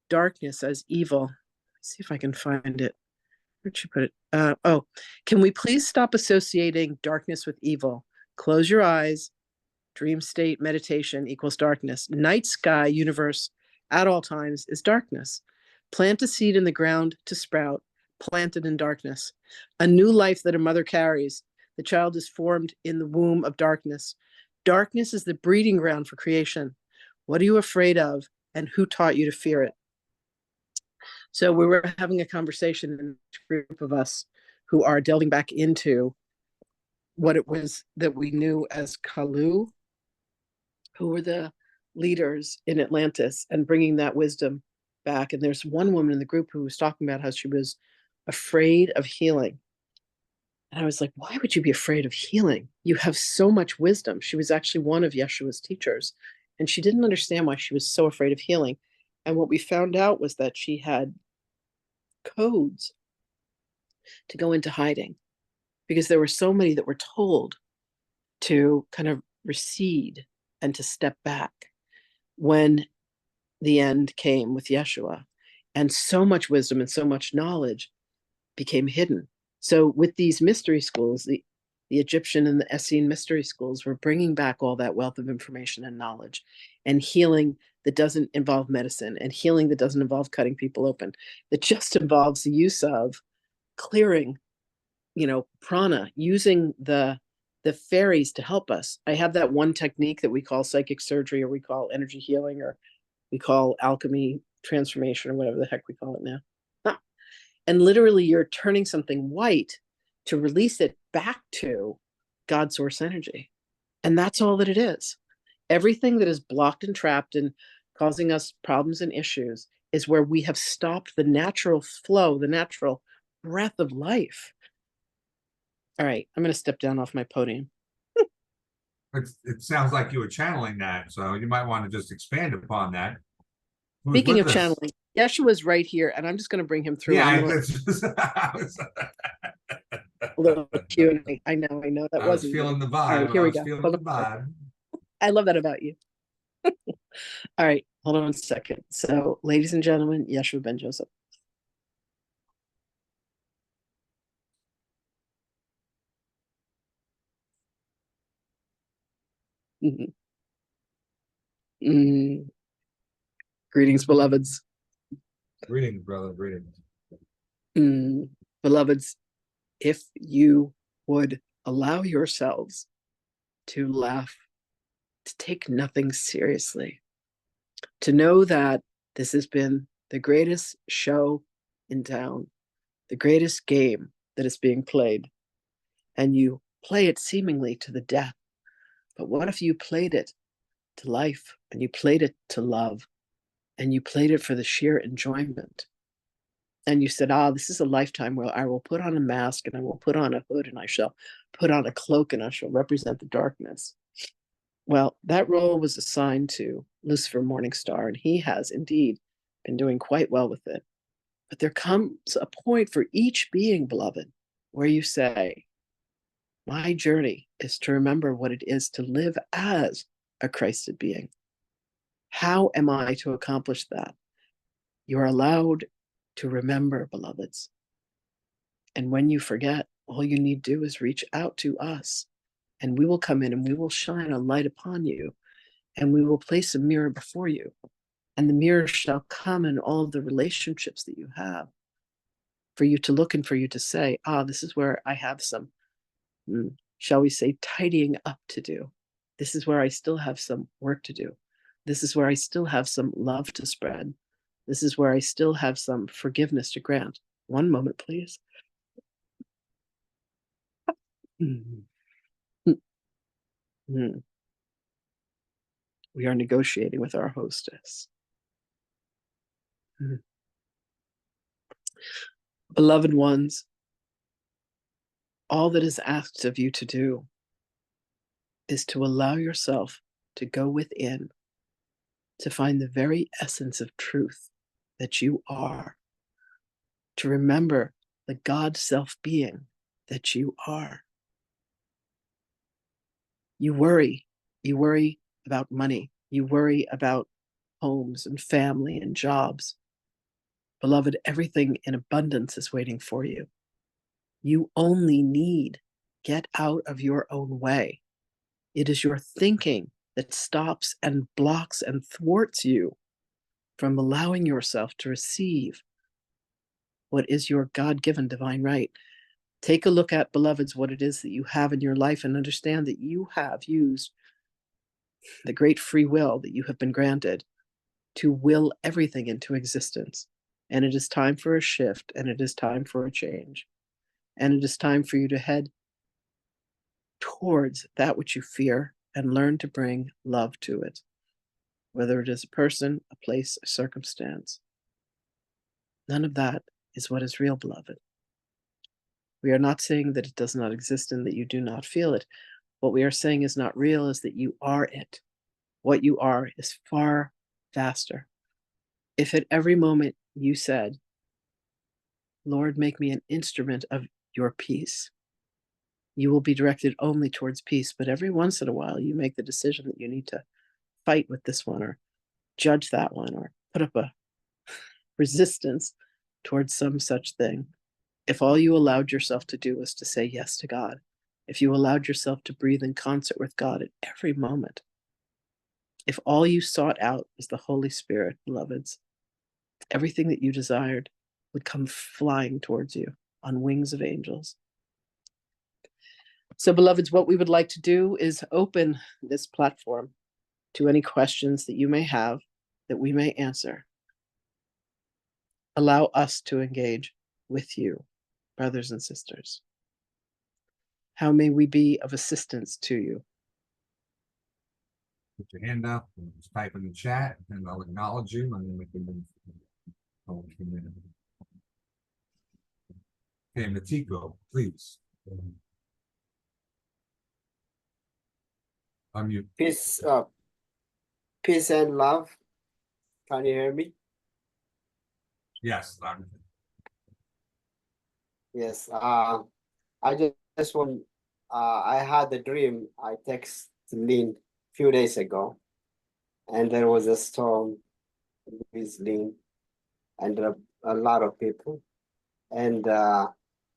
darkness as evil. Let's see if I can find it. Where'd she put it? Can we please stop associating darkness with evil? Close your eyes. Dream state meditation equals darkness. Night sky universe at all times is darkness. Plant a seed in the ground to sprout, planted in darkness. A new life that a mother carries. The child is formed in the womb of darkness. Darkness is the breeding ground for creation. What are you afraid of, and who taught you to fear it? So we were having a conversation in a group of us who are delving back into what it was that we knew as Kalu, who were the leaders in Atlantis, and bringing that wisdom back. And there's one woman in the group who was talking about how she was afraid of healing. And I was like, why would you be afraid of healing? You have so much wisdom. She was actually one of Yeshua's teachers, and she didn't understand why she was so afraid of healing. And what we found out was that she had codes to go into hiding, because there were so many that were told to kind of recede and to step back when the end came with Yeshua. And so much wisdom and so much knowledge became hidden. So with these mystery schools, the Egyptian and the Essene mystery schools were bringing back all that wealth of information and knowledge, and healing that doesn't involve medicine, and healing that doesn't involve cutting people open, that just involves the use of clearing, prana, using the fairies to help us. I have that one technique that we call psychic surgery, or we call energy healing, or we call alchemy transformation, or whatever the heck we call it now. And literally you're turning something white to release it back to God source energy. And that's all that it is. Everything that is blocked and trapped and causing us problems and issues is where we have stopped the natural flow, the natural breath of life. All right, I'm going to step down off my podium. It sounds like you were channeling that, so you might want to just expand upon that. Speaking of channeling, Yeshua's right here, and I'm just going to bring him through. Yeah, A little Q&A. I know that I was wasn't feeling me. the All right, vibe. here I we was go. feeling Hold the on a second. vibe. I love that about you. All right, hold on a second. So, ladies and gentlemen, Yeshua Ben Joseph. Mhm. Mm. Greetings, beloveds. Greetings, brother. Greetings. Mm. Beloveds, if you would allow yourselves to laugh, to take nothing seriously, to know that this has been the greatest show in town, the greatest game that is being played, and you play it seemingly to the death. But what if you played it to life, and you played it to love, and you played it for the sheer enjoyment? And you said, this is a lifetime where I will put on a mask and I will put on a hood and I shall put on a cloak and I shall represent the darkness. Well, that role was assigned to Lucifer Morningstar, and he has indeed been doing quite well with it. But there comes a point for each being, beloved, where you say, my journey is to remember what it is to live as a Christed being. How am I to accomplish that? You are allowed to remember, beloveds. And when you forget, all you need to do is reach out to us, and we will come in and we will shine a light upon you, and we will place a mirror before you. And the mirror shall come in all of the relationships that you have, for you to look and for you to say, this is where I have some, shall we say, tidying up to do. This is where I still have some work to do. This is where I still have some love to spread. This is where I still have some forgiveness to grant. One moment, please. We are negotiating with our hostess. Beloved ones, all that is asked of you to do is to allow yourself to go within, to find the very essence of truth that you are, to remember the God self-being that you are. You worry about money. You worry about homes and family and jobs. Beloved, everything in abundance is waiting for you. You only need get out of your own way. It is your thinking that stops and blocks and thwarts you from allowing yourself to receive what is your God-given divine right. Take a look at, beloveds, what it is that you have in your life, and understand that you have used the great free will that you have been granted to will everything into existence. And it is time for a shift, and it is time for a change. And it is time for you to head towards that which you fear and learn to bring love to it, whether it is a person, a place, a circumstance. None of that is what is real, beloved. We are not saying that it does not exist and that you do not feel it. What we are saying is not real is that you are it. What you are is far vaster. If at every moment you said, Lord, make me an instrument of your peace, you will be directed only towards peace. But every once in a while, you make the decision that you need to fight with this one, or judge that one, or put up a resistance towards some such thing. If all you allowed yourself to do was to say yes to God, if you allowed yourself to breathe in concert with God at every moment, if all you sought out was the Holy Spirit, beloveds, everything that you desired would come flying towards you on wings of angels. So, beloveds, what we would like to do is open this platform to any questions that you may have that we may answer. Allow us to engage with you, brothers and sisters. How may we be of assistance to you? Put your hand up and just type in the chat, and I'll acknowledge you, and then we can move forward from there. Okay, Matiko, please. Unmute. Peace and love. Can you hear me? Yes. Yes. I just want, I had a dream. I texted Lynn a few days ago, and there was a storm with Lynn and a lot of people. And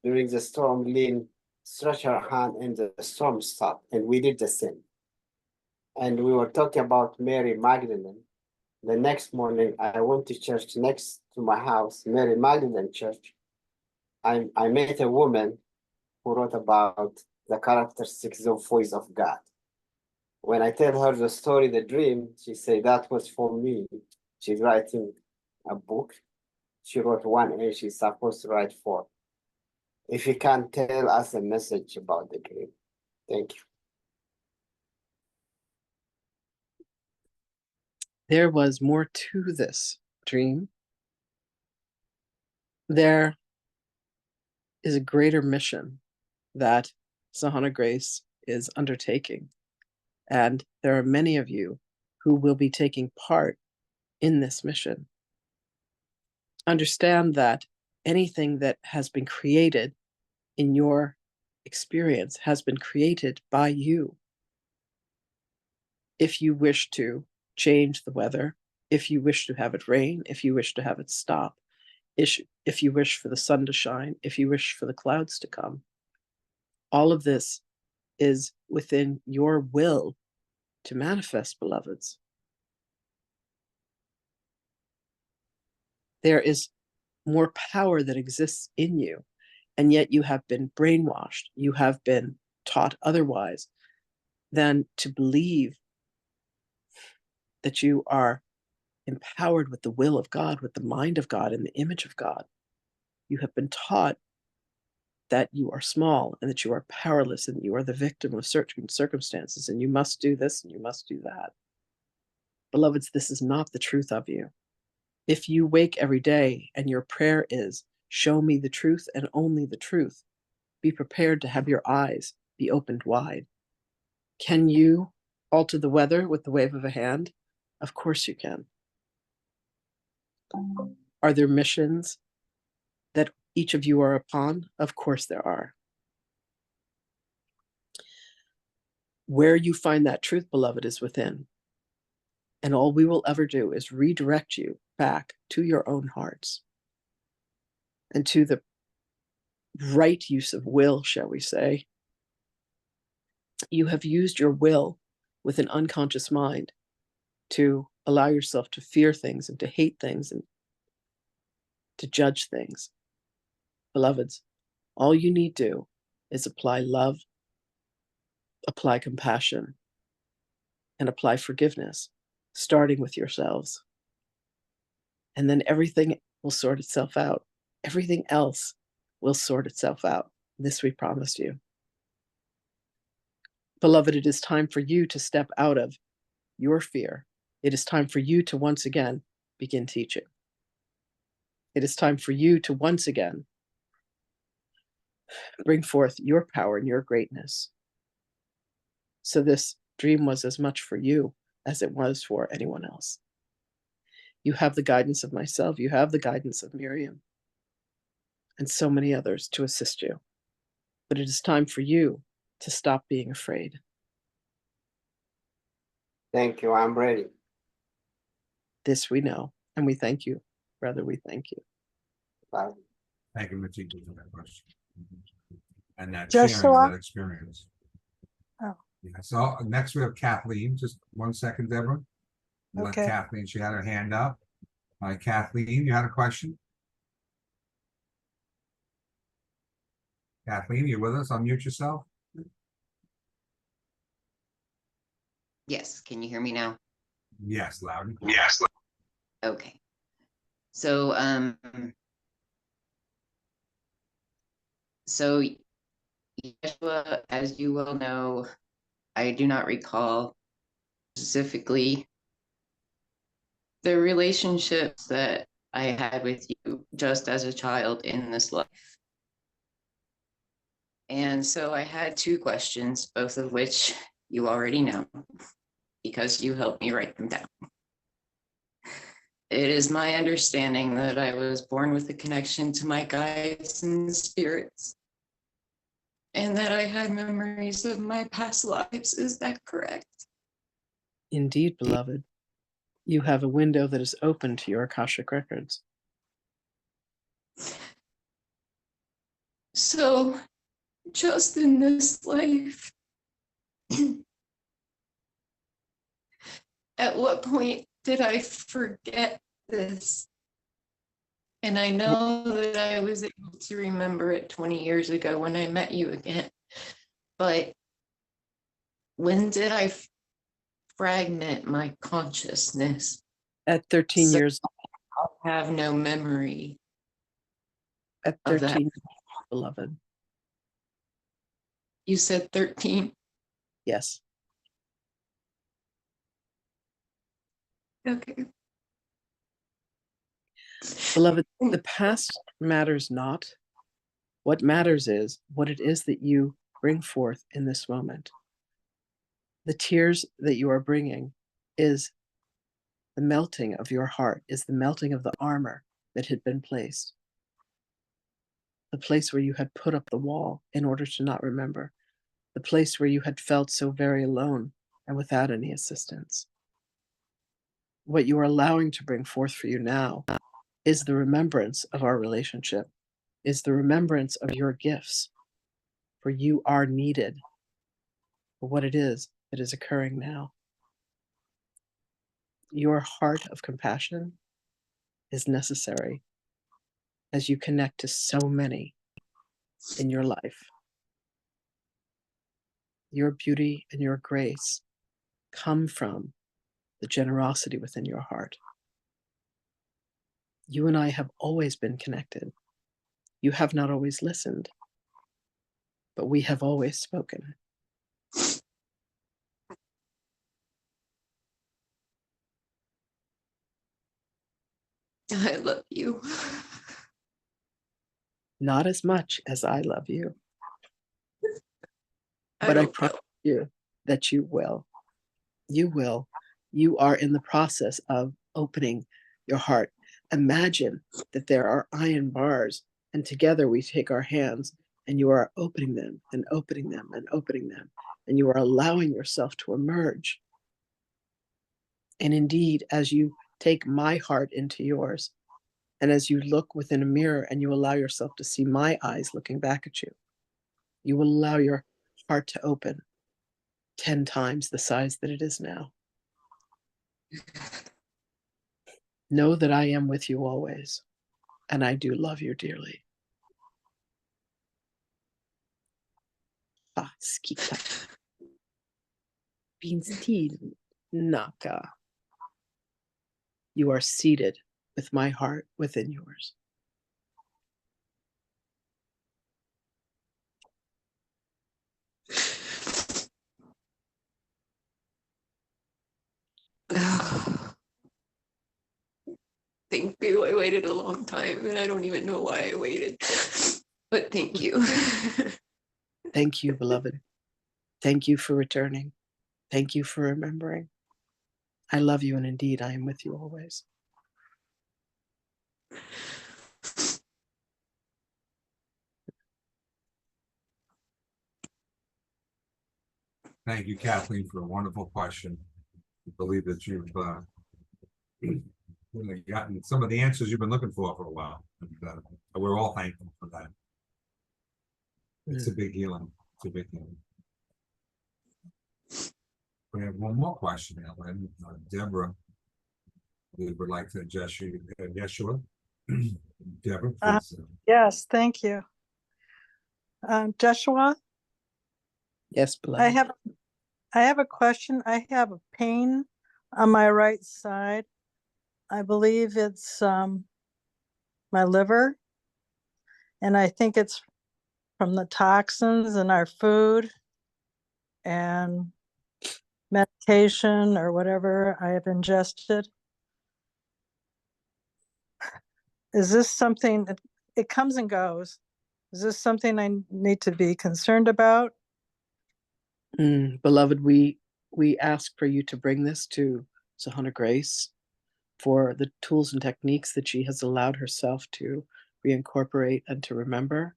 during the storm, Lynn stretched her hand and the storm stopped, and we did the same. And we were talking about Mary Magdalene. The next morning, I went to church next to my house, Mary Magdalene Church. I met a woman who wrote about the characteristics of voice of God. When I tell her the story, the dream, she said that was for me. She's writing a book. She wrote one and she's supposed to write four. If you can tell us a message about the dream. Thank you. There was more to this dream. There is a greater mission that Sahana Grace is undertaking. And there are many of you who will be taking part in this mission. Understand that anything that has been created in your experience has been created by you. If you wish to change the weather, if you wish to have it rain, if you wish to have it stop, if you wish for the sun to shine, if you wish for the clouds to come, all of this is within your will to manifest, beloveds. There is more power that exists in you, and yet you have been brainwashed. You have been taught otherwise than to believe that you are empowered with the will of God, with the mind of God, and the image of God. You have been taught that you are small and that you are powerless and you are the victim of certain circumstances and you must do this and you must do that. Beloveds, this is not the truth of you. If you wake every day and your prayer is, show me the truth and only the truth, be prepared to have your eyes be opened wide. Can you alter the weather with the wave of a hand? Of course you can. Are there missions that each of you are upon? Of course there are. Where you find that truth, beloved, is within. And all we will ever do is redirect you back to your own hearts and to the right use of will, shall we say. You have used your will with an unconscious mind to allow yourself to fear things and to hate things and to judge things. Beloveds, all you need to do is apply love, apply compassion, and apply forgiveness, starting with yourselves. And then everything will sort itself out. Everything else will sort itself out. This we promised you. Beloved, it is time for you to step out of your fear. It is time for you to once again begin teaching. It is time for you to once again bring forth your power and your greatness. So this dream was as much for you as it was for anyone else. You have the guidance of myself. You have the guidance of Miriam and so many others to assist you. But it is time for you to stop being afraid. Thank you. I'm ready. This we know, and we thank you. Brother, we thank you. Bye. Thank you, Matika, for that question. And that Joshua? sharing that experience. Oh. Yeah, so next we have Kathleen. Just 1 second, Deborah. Let Okay. Kathleen, she had her hand up. All right, Kathleen, you had a question? Kathleen, you with us? Unmute yourself. Yes, can you hear me now? Yes, loud. Yes. Okay. So, Yeshua, as you well know, I do not recall specifically the relationships that I had with you just as a child in this life. And so I had two questions, both of which you already know because you helped me write them down. It is my understanding that I was born with a connection to my guides and spirits. and that I had memories of my past lives. Is that correct? Indeed, beloved. You have a window that is open to your Akashic Records. So, just in this life, at what point did I forget this? And I know that I was able to remember it 20 years ago when I met you again. But when did I fragment my consciousness? At 13 So years, I have no memory at of that. 13, beloved. You said 13? Yes. Okay. Beloved, the past matters not. What matters is what it is that you bring forth in this moment. The tears that you are bringing is the melting of your heart, is the melting of the armor that had been placed. The place where you had put up the wall in order to not remember. The place where you had felt so very alone and without any assistance. What you are allowing to bring forth for you now is the remembrance of our relationship, is the remembrance of your gifts, for you are needed for what it is that is occurring now. Your heart of compassion is necessary as you connect to so many in your life. Your beauty and your grace come from the generosity within your heart. You and I have always been connected. You have not always listened, but we have always spoken. I love you. Not as much as I love you, I but I don't promise know. you that you will. You will. You are in the process of opening your heart. Imagine that there are iron bars, and together we take our hands, and you are opening them and opening them and opening them, and you are allowing yourself to emerge. And indeed, as you take my heart into yours, and as you look within a mirror and you allow yourself to see my eyes looking back at you, you will allow your heart to open 10 times the size that it is now. Know that I am with you always, and I do love you dearly. Skita. Binstil Naka. You are seated with my heart within yours. Thank you. I waited a long time and I don't even know why I waited. But thank you. Thank you, beloved. Thank you for returning. Thank you for remembering. I love you, and indeed, I am with you always. Thank you, Kathleen, for a wonderful question. I believe that you've really gotten some of the answers you've been looking for a while. And, we're all thankful for that. It's a big healing. It's a big healing. We have one more question, Ellen. Deborah, we would like to address you, Yeshua. Deborah, please. Yes, thank you. Joshua, Yes, beloved. I have a question. I have a pain on my right side. I believe it's my liver, and I think it's from the toxins in our food and medication or whatever I have ingested. Is this something that it comes and goes? Is this something I need to be concerned about? Beloved, we ask for you to bring this to Sahana Grace for the tools and techniques that she has allowed herself to reincorporate and to remember.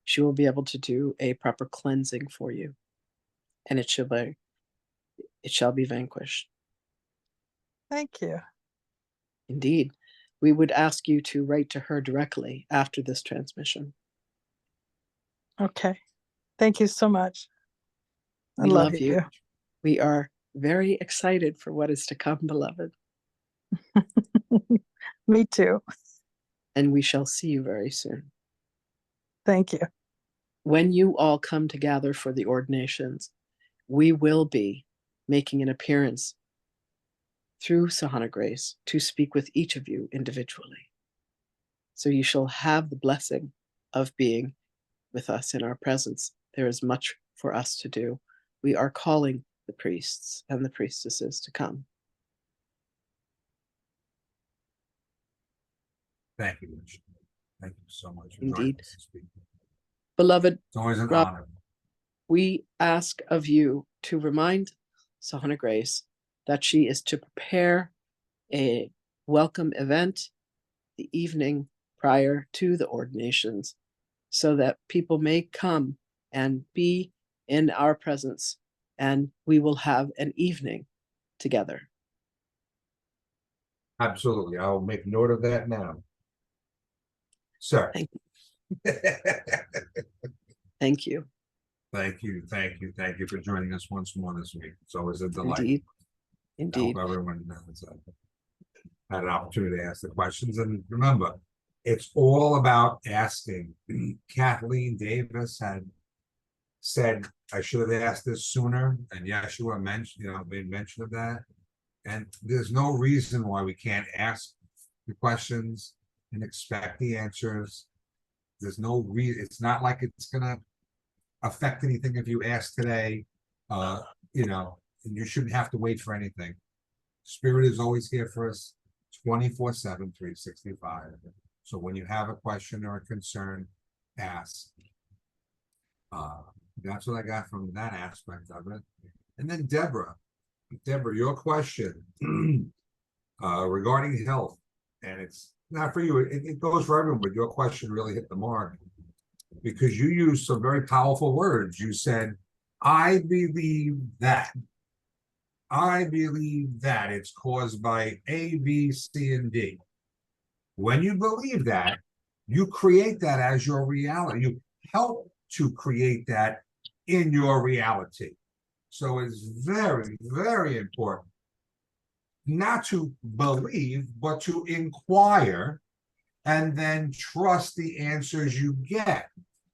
she will be able to do a proper cleansing for you, and it shall be vanquished. Thank you. Indeed, we would ask you to write to her directly after this transmission. Okay. Thank you so much. I We love love you. We are very excited for what is to come, beloved, Me too. and we shall see you very soon. Thank you. When you all come to gather for the ordinations, we will be making an appearance through Sahana Grace to speak with each of you individually. So you shall have the blessing of being with us in our presence. There is much for us to do. We are calling the priests and the priestesses to come. Thank you, Yeshua. Thank you so much. for Indeed. joining us this week. Beloved, It's always an Rob, honor. we ask of you to remind Sahana Grace that she is to prepare a welcome event the evening prior to the ordinations so that people may come and be in our presence, and we will have an evening together. Absolutely. I'll make note of that now. Sir. Thank Thank you. Thank you. Thank you. Thank you for joining us once more this week. It's always a delight. Indeed. I Indeed. hope everyone has had an opportunity to ask the questions. And remember, it's all about asking. Kathleen Davis had said, I should have asked this sooner. And Yeshua mentioned, made mention of that. And there's no reason why we can't ask the questions and expect the answers. There's no reason. It's not like it's going to affect anything if you ask today, and you shouldn't have to wait for anything. Spirit is always here for us 24/7, 365. So when you have a question or a concern, ask. That's what I got from that aspect of it. And then Deborah, your question regarding health, and it's not for you, it goes for everyone, but your question really hit the mark because you used some very powerful words. You said, I believe that it's caused by A, B, C, and D. When you believe that, you create that as your reality. You help to create that in your reality. So it's very, very important not to believe, but to inquire and then trust the answers you get.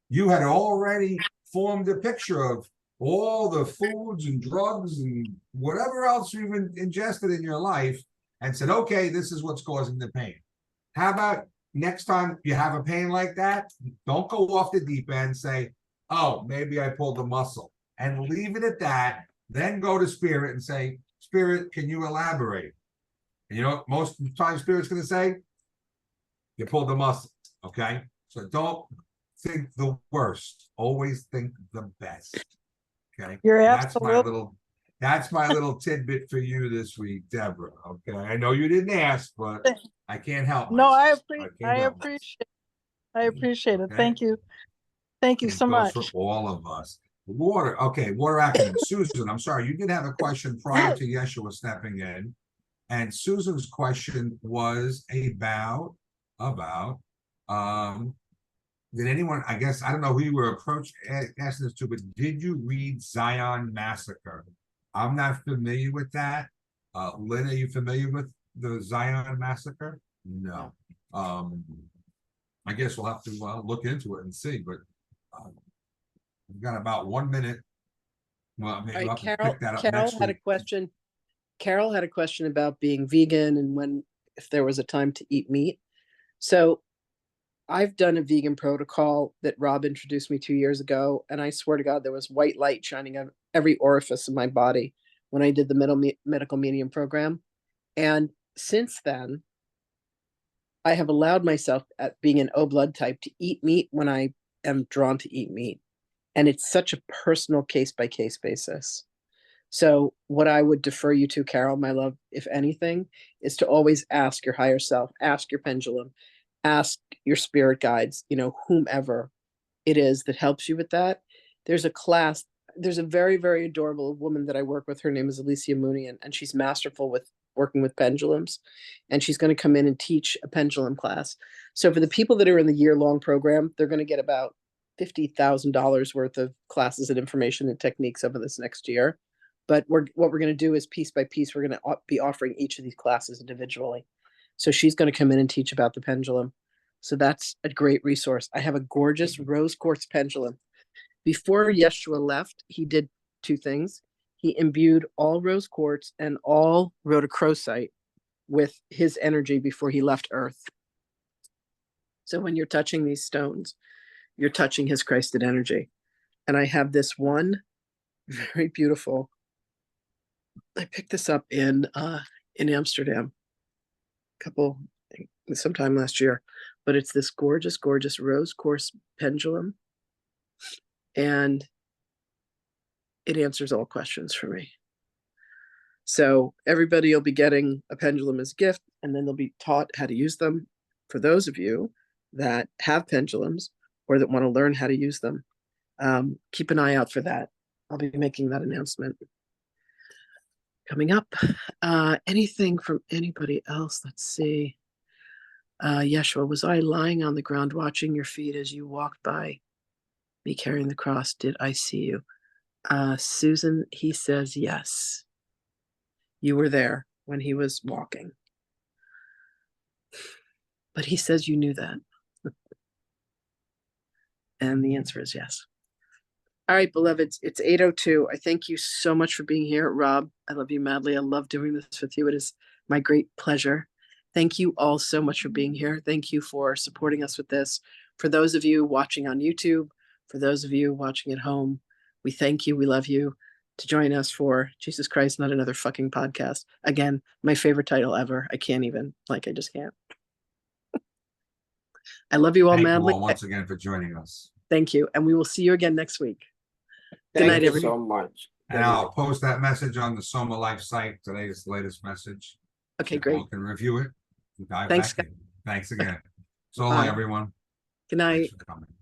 You had already formed a picture of all the foods and drugs and whatever else you've ingested in your life and said, okay, this is what's causing the pain. How about next time you have a pain like that, don't go off the deep end and say, oh, maybe I pulled the muscle, and leave it at that. Then go to Spirit and say, Spirit, can you elaborate? And you know what most of the time Spirit's going to say? You pulled the muscle, okay? So don't think the worst. Always think the best, okay? You're That's absolutely. my little tidbit for you this week, Deborah, okay? I know you didn't ask, but I can't help No, myself. I appreciate it. Okay? Thank you. Thank you And it so goes much. for all of us. Water, okay, water acronym. Susan, I'm sorry, you did have a question prior to Yeshua stepping in. And Susan's question was about did anyone, I guess, I don't know who you were asking this to, but did you read Zion Massacre? I'm not familiar with that. Lynn, are you familiar with the Zion Massacre? No. I guess we'll have to look into it and see, but we've got about 1 minute. Well, maybe we'll have to pick that up next week. Carol had a question about being vegan and if there was a time to eat meat. So I've done a vegan protocol that Rob introduced me 2 years ago, and I swear to God, there was white light shining out of every orifice of my body when I did the medical medium program. And since then, I have allowed myself, at being an O blood type, to eat meat when I am drawn to eat meat. And it's such a personal case-by-case basis. So what I would defer you to, Carol, my love, if anything, is to always ask your higher self, ask your pendulum, ask your spirit guides, whomever, it is that helps you with that. There's a class, there's a very, very adorable woman that I work with. Her name is Alicia Mooney, and she's masterful with working with pendulums. And she's going to come in and teach a pendulum class. So for the people that are in the year-long program, they're going to get about $50,000 worth of classes and information and techniques over this next year. But what we're going to do is piece by piece, we're going to be offering each of these classes individually. So she's going to come in and teach about the pendulum. So that's a great resource. I have a gorgeous rose quartz pendulum. Before Yeshua left, he did two things. He imbued all rose quartz and all rhodochrosite with his energy before he left Earth. So when you're touching these stones, you're touching his Christed energy. And I have this one very beautiful. I picked this up in Amsterdam sometime last year, but it's this gorgeous, gorgeous rose quartz pendulum. And it answers all questions for me. So everybody will be getting a pendulum as a gift, and then they'll be taught how to use them. For those of you that have pendulums or that want to learn how to use them, keep an eye out for that. I'll be making that announcement coming up. Anything from anybody else? Let's see. Yeshua, was I lying on the ground watching your feet as you walked by me carrying the cross? Did I see you? Susan, he says yes. You were there when he was walking. But he says you knew that. And the answer is yes. All right, beloveds, it's 8:02. I thank you so much for being here. Rob, I love you madly. I love doing this with you. It is my great pleasure. Thank you all so much for being here. Thank you for supporting us with this. For those of you watching on YouTube, for those of you watching at home, we thank you. We love you to join us for Jesus Christ, Not Another Fucking Podcast. Again, my favorite title ever. I can't even, I just can't. I love you all Thank madly. you all once again for joining us. Thank you. And we will see you again next week. Thank night, you everyone. so much. And I'll post that message on the Soma Life site, today's latest message. Okay, So great. people can review it. Dive Thanks, back in. Thanks again. So Bye. long, everyone. Good night. Thanks for coming.